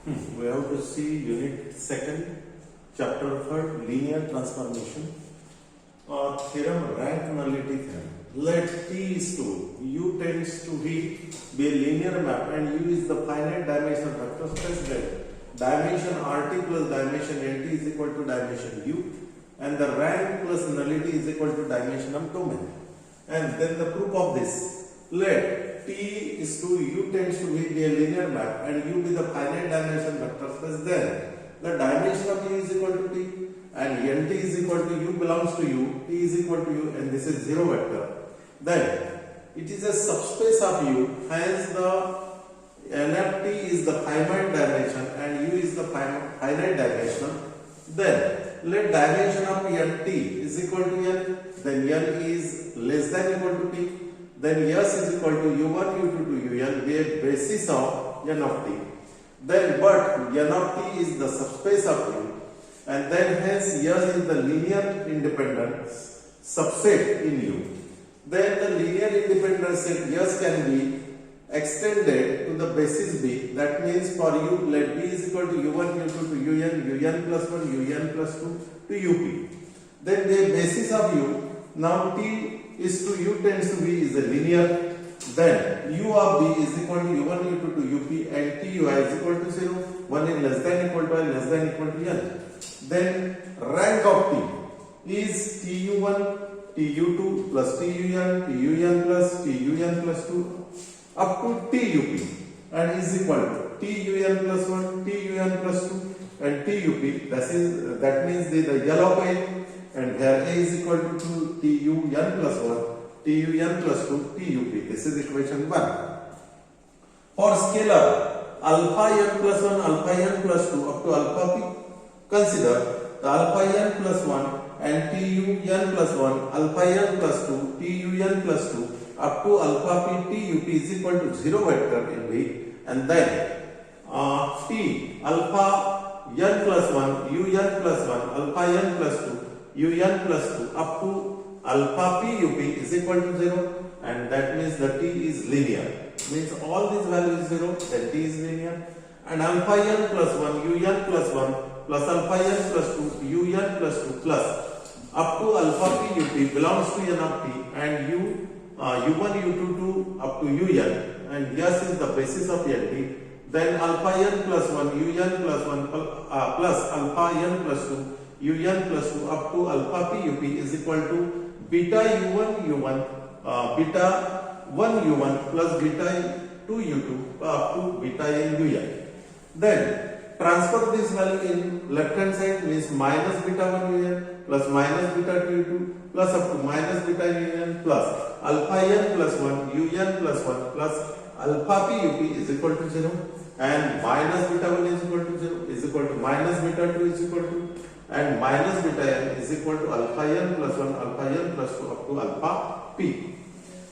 We have to see unit 2nd, chapter 3rd, linear transformation. Theorem, rank nullity theorem. Let T is to U tends to V be a linear map and U is the finite dimensional vector space. Then dimension RT plus dimension NT is equal to dimension U, and the rank plus nullity is equal to dimension of domain. And then the proof of this: let T is to U tends to V be a linear map and U be the finite dimension vector space. Then the dimension of U is equal to T and NT is equal to U belongs to U, T is equal to U, and this is zero vector. Then it is a subspace of U, hence the NFT is the finite dimension and U is the finite dimension. Then let dimension of NT is equal to N, then N is less than equal to T, then S is equal to U1, U2 to UN be a basis of N of T. Then but N of T is the subspace of U, and then hence S is the linear independent subset in U. Then the linear independent set S can be extended to the basis B. That means for U, let B is equal to U1, U2 to UN, UN plus 1, UN plus 2 to UP. Then the basis of U, now T is to U tends to B is a linear. Then U of B is equal to U1, U2 to UP, and TUI is equal to 0. 1 is less than equal to N, less than equal to N. Then rank of T is TU1, TU2 plus TUN, TUN plus TUN plus 2 up to TUP, and is equal to TUN plus 1, TUN plus 2 and TUP. That means the yellow pen, and here A is equal to TUN plus 1, TUN plus 2, TUP. This is equation 1. For scalar alpha n plus 1, alpha n plus 2 up to alpha p, consider the alpha n plus 1 and TUN plus 1, alpha n plus 2, TUN plus 2 up to alpha p TUP is equal to 0 vector in V, and then T alpha n plus 1, UN plus 1, alpha n plus 2, UN plus 2 up to alpha PUP is equal to 0, and that means the T is linear. Means all these values 0, then T is linear, and alpha n plus 1, UN plus 1 plus alpha n plus 2, UN plus 2 plus up to alpha PUP belongs to N of T, and U1, U2 to up to UN, and S is the basis of NT. Then alpha n plus 1, UN plus 1 plus alpha n plus 2, UN plus 2 up to alpha PUP is equal to beta U1 U1, beta 1 U1 plus beta 2 U2 up to beta n UN. Then transfer this value in left hand side, means minus beta 1 UN plus minus beta 2 U2 plus up to minus beta UN plus alpha n plus 1 UN plus 1 plus alpha PUP is equal to 0, and minus beta 1 is equal to 0 is equal to minus beta 2 is equal to, and minus beta n is equal to alpha n plus 1, alpha n plus 2 up to alpha p.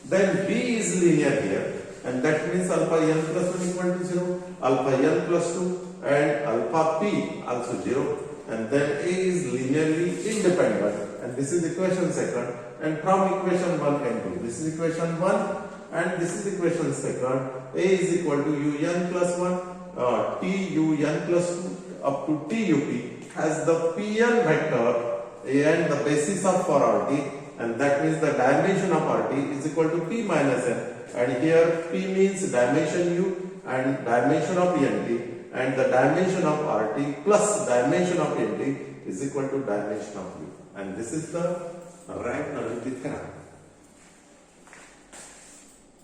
Then B is linear here, and that means alpha n plus 1 equal to 0, alpha n plus 2 and alpha p also 0, and then A is linearly independent, and this is equation 2nd, and from equation 1 and 2, this is equation 1 and this is equation 2nd. A is equal to UN plus 1, TUN plus 2 up to TUP has the Pn vector and the basis of for RT, and that means the dimension of RT is equal to P minus N, and here P means dimension U and dimension of NT, and the dimension of RT plus dimension of NT is equal to dimension of U, and this is the rank nullity theorem.